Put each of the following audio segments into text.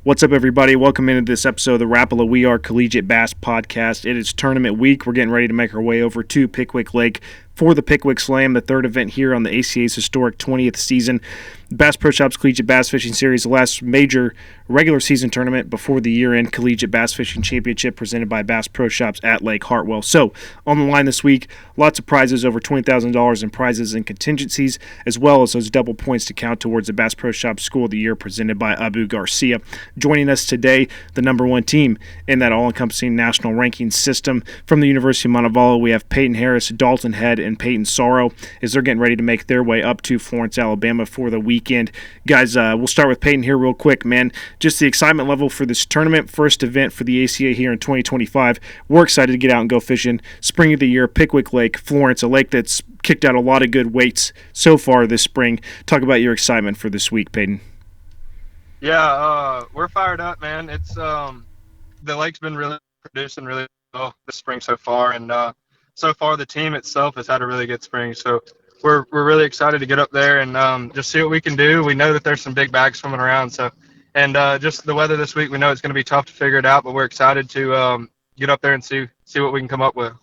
What's up, everybody? Welcome into this episode of the Rapala Collegiate Bass Podcast. It is tournament week. We're getting ready to make our way over to Pickwick Lake for the Pickwick Slam, the third event here on the ACA's historic 20th season. Bass Pro Shops Collegiate Bass Fishing Series, the last major regular season tournament before the year-end Collegiate Bass Fishing Championship presented by Bass Pro Shops at Lake Hartwell. So, on the line this week, lots of prizes, over $20,000 in prizes and contingencies, as well as those double points to count towards the Bass Pro Shops School of the Year presented by Abu Garcia. Joining us today, the number one team in that all-encompassing national ranking system from the University of Montevallo, we have Peyton Harris, Dalton Head, and Peyton Sorrow as they're getting ready to make their way up to Florence, Alabama for the weekend. Guys, we'll start with Peyton here real quick, man. Just the excitement level for this tournament, first event for the ACA here in 2025. We're excited to get out and go fishing. Spring of the year, Pickwick Lake, Florence, a lake that's kicked out a lot of good weights so far this spring. Talk about your excitement for this week, Peyton. Yeah, we're fired up, man. It's the lake's been really producing really well this spring so far, and so far the team itself has had a really good spring. So we're really excited to get up there and just see what we can do. We know that there's some big bags swimming around, so just the weather this week, we know it's going to be tough to figure it out, but we're excited to get up there and see what we can come up with.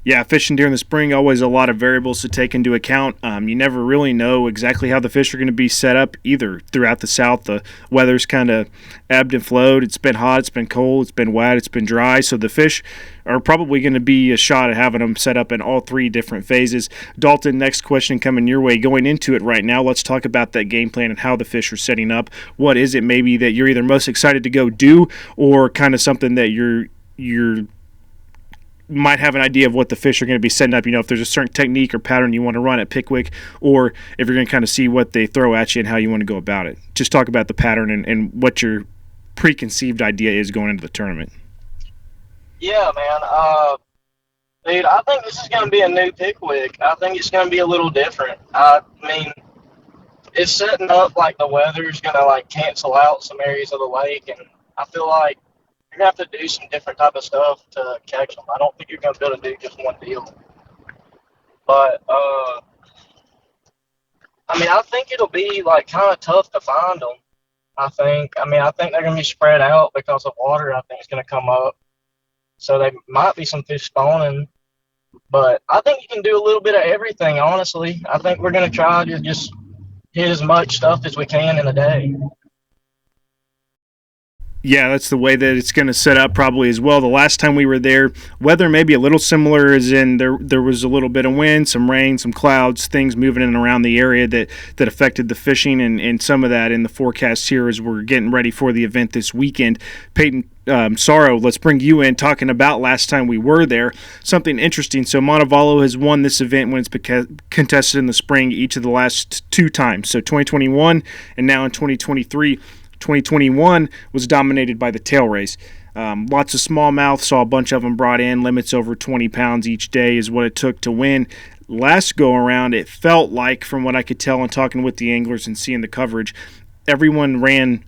Yeah, fishing during the spring, always a lot of variables to take into account. You never really know exactly how the fish are going to be set up either throughout the South. The weather's kind of ebbed and flowed. It's been hot, it's been cold, it's been wet, it's been dry. So the fish are probably going to be a shot at having them set up in all three different phases. Dalton, next question coming your way. Going into it right now, let's talk about that game plan and how the fish are setting up. What is it maybe that you're either most excited to go do or kind of something that you're might have an idea of what the fish are going to be setting up, if there's a certain technique or pattern you want to run at Pickwick, or if you're going to kind of see what they throw at you and how you want to go about it. Just talk about the pattern and what your preconceived idea is going into the tournament. Yeah, man. Dude, I think this is going to be a new Pickwick. I think it's going to be a little different. I mean, it's setting up like the weather's going to cancel out some areas of the lake, and I feel like you're going to have to do some different type of stuff to catch them. I don't think you're going to be able to do just one deal. But, I think it'll be kind of tough to find them. I think they're going to be spread out because of water. I think it's going to come up. So there might be some fish spawning. But I think you can do a little bit of everything, honestly. I think we're going to try to just hit as much stuff as we can in a day. Yeah, that's the way that it's going to set up probably as well. The last time we were there, weather may be a little similar, as in there was a little bit of wind, some rain, some clouds, things moving in and around the area that affected the fishing, and some of that in the forecast here as we're getting ready for the event this weekend. Peyton Sorrow, let's bring you in talking about last time we were there. Something interesting. So Montevallo has won this event when it's contested in the spring each of the last two times. So 2021 and now in 2023. 2021 was dominated by the tail race. Lots of smallmouth, saw a bunch of them brought in. Limits over 20 pounds each day is what it took to win. Last go around, it felt like, from what I could tell and talking with the anglers and seeing the coverage, everyone ran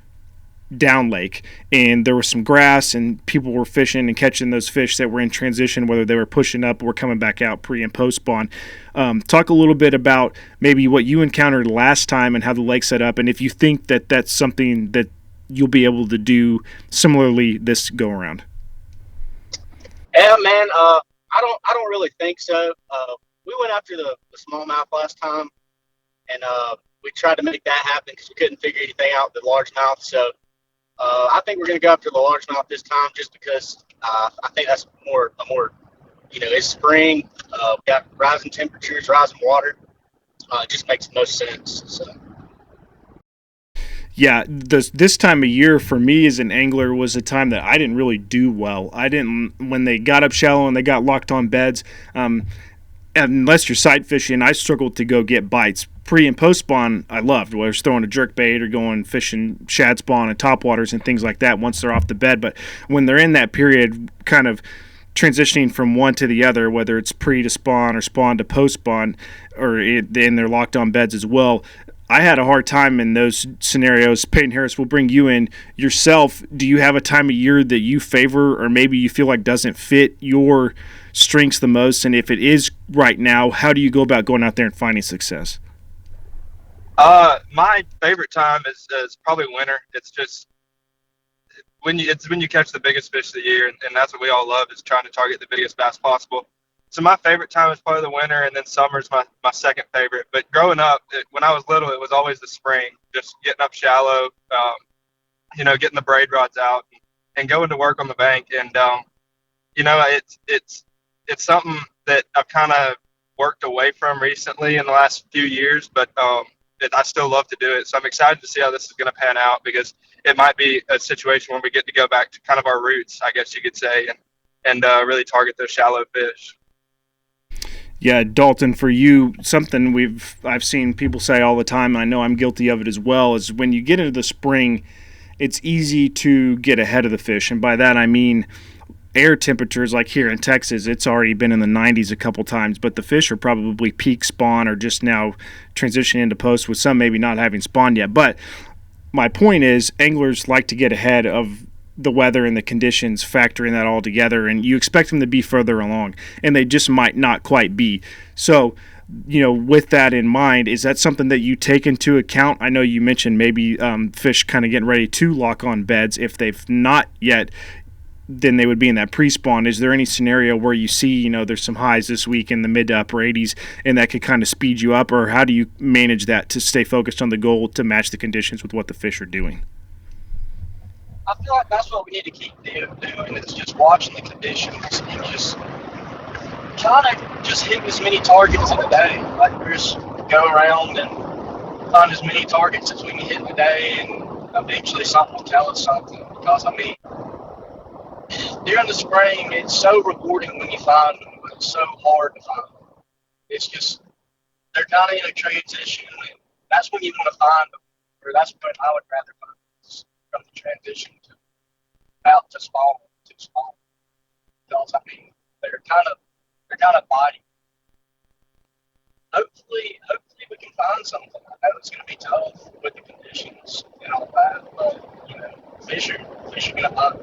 down lake, and there was some grass, and people were fishing and catching those fish that were in transition, whether they were pushing up or coming back out pre and post spawn. Talk a little bit about maybe what you encountered last time and how the lake set up, and if you think that that's something that you'll be able to do similarly this go around. Yeah, man. I don't really think so. We went after the smallmouth last time, and we tried to make that happen because we couldn't figure anything out with the largemouth. So I think we're going to go after the largemouth this time, just because I think that's more it's spring. We got rising temperatures, rising water. It just makes the most sense. So. Yeah, this time of year for me as an angler was a time that I didn't really do well. When they got up shallow and they got locked on beds, unless you're sight fishing, I struggled to go get bites. Pre and post spawn, I loved, whether it's throwing a jerk bait or going fishing shad spawn and topwaters and things like that once they're off the bed. But when they're in that period, kind of transitioning from one to the other, whether it's pre to spawn or spawn to post spawn, and they're locked on beds as well, I had a hard time in those scenarios. Peyton Harris, will bring you in yourself. Do you have a time of year that you favor or maybe you feel like doesn't fit your strengths the most? And if it is right now, how do you go about going out there and finding success? My favorite time is probably winter. It's just when you catch the biggest fish of the year, and that's what we all love is trying to target the biggest bass possible. So my favorite time is probably the winter, and then summer's my second favorite. But growing up, when I was little, it was always the spring, just getting up shallow, getting the braid rods out and going to work on the bank. And it's something that I've kind of worked away from recently in the last few years, but I still love to do it. So I'm excited to see how this is going to pan out because it might be a situation where we get to go back to kind of our roots, I guess you could say, and really target those shallow fish. Yeah, Dalton, for you, something I've seen people say all the time, and I know I'm guilty of it as well, is when you get into the spring, it's easy to get ahead of the fish. And by that I mean air temperatures, like here in Texas, it's already been in the 90s a couple times, but the fish are probably peak spawn or just now transitioning into post, with some maybe not having spawned yet. But my point is, anglers like to get ahead of the weather and the conditions, factoring that all together, and you expect them to be further along, and they just might not quite be. So, with that in mind, is that something that you take into account? I know you mentioned maybe fish kind of getting ready to lock on beds. If they've not yet, then they would be in that pre-spawn. Is there any scenario where you see, there's some highs this week in the mid to upper 80s, and that could kind of speed you up, or how do you manage that to stay focused on the goal to match the conditions with what the fish are doing? I feel like that's what we need to keep doing is just watching the conditions and just kind of just hitting as many targets in a day. Like, we just go around and find as many targets as we can hit in a day, and eventually something will tell us something. Because, during the spring, it's so rewarding when you find them, but it's so hard to find them. It's just, they're kind of in a transition, and that's when you want to find them, or that's when I would rather find them, from the transition to about to spawn. Because they're kind of biting. Hopefully we can find something. I know it's going to be tough with the conditions and all that, but fish are going to bite.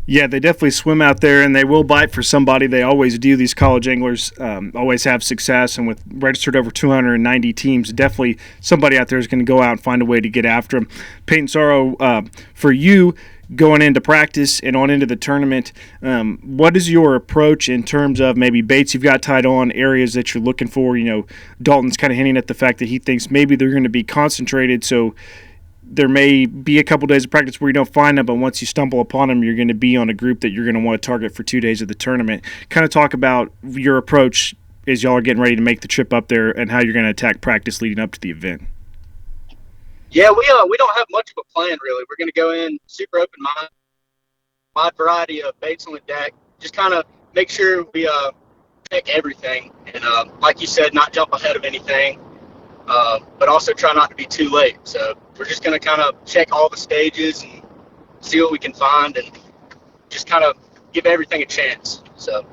Yeah, they definitely swim out there, and they will bite for somebody. They always do. These college anglers always have success, and with registered over 290 teams, definitely somebody out there is going to go out and find a way to get after them. Peyton Sorrow, for you, going into practice and on into the tournament, what is your approach in terms of maybe baits you've got tied on, areas that you're looking for? Dalton's kind of hinting at the fact that he thinks maybe they're going to be concentrated, so there may be a couple days of practice where you don't find them, but once you stumble upon them, you're going to be on a group that you're going to want to target for 2 days of the tournament. Kind of talk about your approach as y'all are getting ready to make the trip up there and how you're going to attack practice leading up to the event. Yeah, we don't have much of a plan, really. We're going to go in super open-minded, wide variety of baits on the deck. Just kind of make sure we check everything. And like you said, not jump ahead of anything, but also try not to be too late. So we're just going to kind of check all the stages and see what we can find and just kind of give everything a chance. So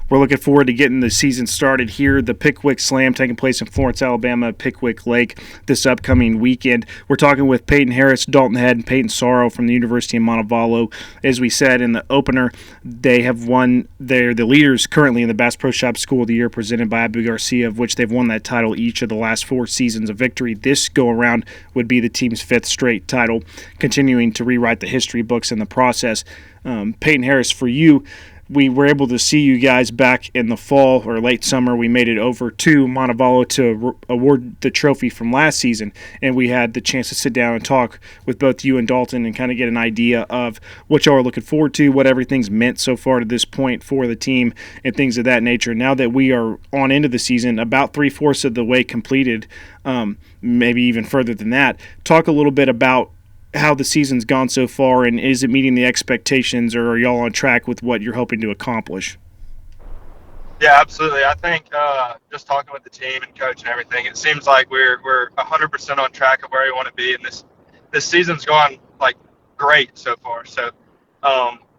we're looking forward to getting the season started here. The Pickwick Slam taking place in Florence, Alabama, Pickwick Lake this upcoming weekend. We're talking with Peyton Harris, Dalton Head, and Peyton Sorrow from the University of Montevallo. As we said in the opener, they have won. They're the leaders currently in the Bass Pro Shop School of the Year presented by Abu Garcia, of which they've won that title each of the last 4 seasons of victory. This go-around would be the team's 5th straight title, continuing to rewrite the history books in the process. Peyton Harris, for you, we were able to see you guys back in the fall or late summer. We made it over to Montevallo to award the trophy from last season, and we had the chance to sit down and talk with both you and Dalton and kind of get an idea of what y'all are looking forward to, what everything's meant so far to this point for the team, and things of that nature. Now that we are on into the season, about 3/4 of the way completed, maybe even further than that, talk a little bit about how the season's gone so far, and is it meeting the expectations, or are y'all on track with what you're hoping to accomplish? Yeah, absolutely. I think just talking with the team and coach and everything, it seems like we're 100% on track of where we want to be, and this season's gone like great so far. So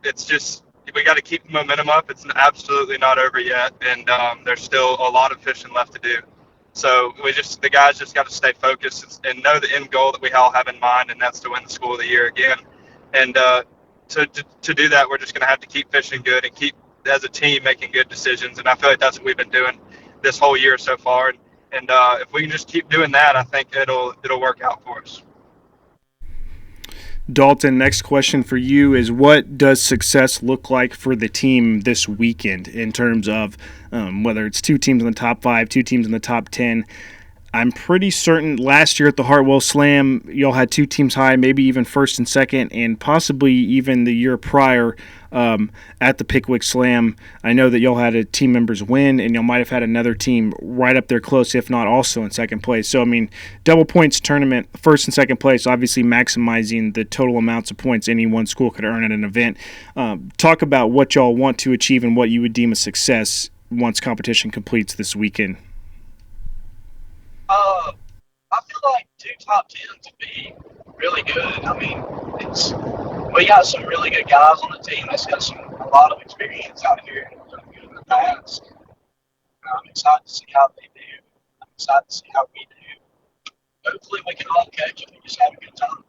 it's just we got to keep the momentum up. It's absolutely not over yet, and there's still a lot of fishing left to do. So the guys just got to stay focused and know the end goal that we all have in mind, and that's to win the School of the Year again. And to do that, we're just going to have to keep fishing good and keep, as a team, making good decisions. And I feel like that's what we've been doing this whole year so far. And if we can just keep doing that, I think it'll work out for us. Dalton, next question for you is, what does success look like for the team this weekend in terms of whether it's 2 teams in the top 5, 2 teams in the top 10? I'm pretty certain last year at the Hartwell Slam, y'all had 2 teams high, maybe even first and second, and possibly even the year prior at the Pickwick Slam. I know that y'all had a team members win, and y'all might have had another team right up there close, if not also in second place. So, I mean, double points tournament, first and second place, obviously maximizing the total amounts of points any one school could earn at an event. Talk about what y'all want to achieve and what you would deem a success once competition completes this weekend. I feel like 2 top 10s would be really good. I mean, we got some really good guys on the team that's got a lot of experience out here and done good in the past. I'm excited to see how they do. I'm excited to see how we do. Hopefully we can all catch them and just have a good time.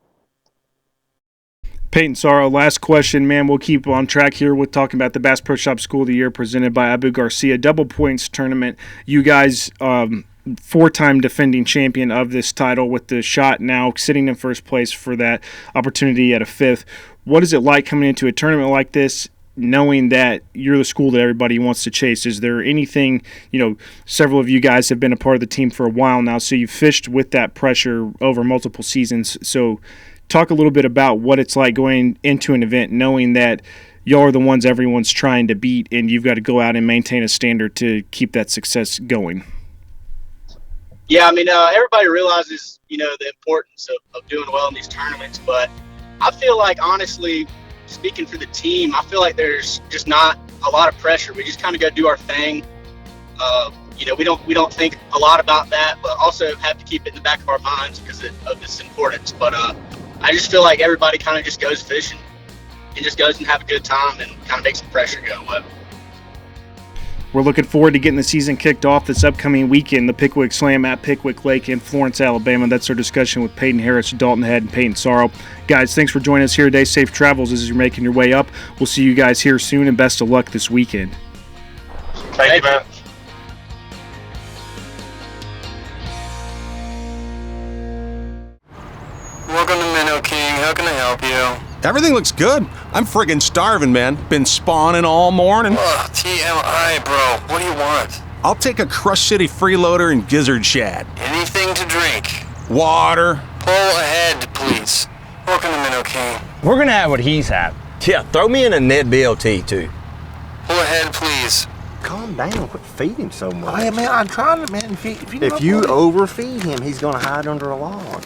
Peyton Sorrow, last question, man. We'll keep on track here with talking about the Bass Pro Shop School of the Year presented by Abu Garcia. Double points tournament. You guys, 4-time defending champion of this title, with the shot now sitting in first place for that opportunity at a 5th. What is it like coming into a tournament like this, knowing that you're the school that everybody wants to chase? Is there anything, several of you guys have been a part of the team for a while now, so you've fished with that pressure over multiple seasons. So talk a little bit about what it's like going into an event knowing that y'all are the ones everyone's trying to beat, and you've got to go out and maintain a standard to keep that success going. Yeah, I mean, everybody realizes, the importance of doing well in these tournaments, but I feel like, honestly, speaking for the team, I feel like there's just not a lot of pressure. We just kind of go do our thing. We don't think a lot about that, but also have to keep it in the back of our minds because of its importance. But I just feel like everybody kind of just goes fishing and just goes and have a good time and kind of makes the pressure go away. We're looking forward to getting the season kicked off this upcoming weekend, the Pickwick Slam at Pickwick Lake in Florence, Alabama. That's our discussion with Peyton Harris, Dalton Head, and Peyton Sorrow. Guys, thanks for joining us here today. Safe travels as you're making your way up. We'll see you guys here soon, and best of luck this weekend. Thank you, man. Welcome to Minnow King. How can I help you? Everything looks good. I'm friggin' starving, man. Been spawning all morning. Ugh, TMI, bro. What do you want? I'll take a Crush City freeloader and gizzard shad. Anything to drink. Water. Pull ahead, please. Welcome to Minnow King. We're gonna have what he's had. Yeah, throw me in a net BLT too. Pull ahead, please. Calm down. Quit feeding him so much. Hey, man, I'm trying to, man. If you If you overfeed him, he's gonna hide under a log.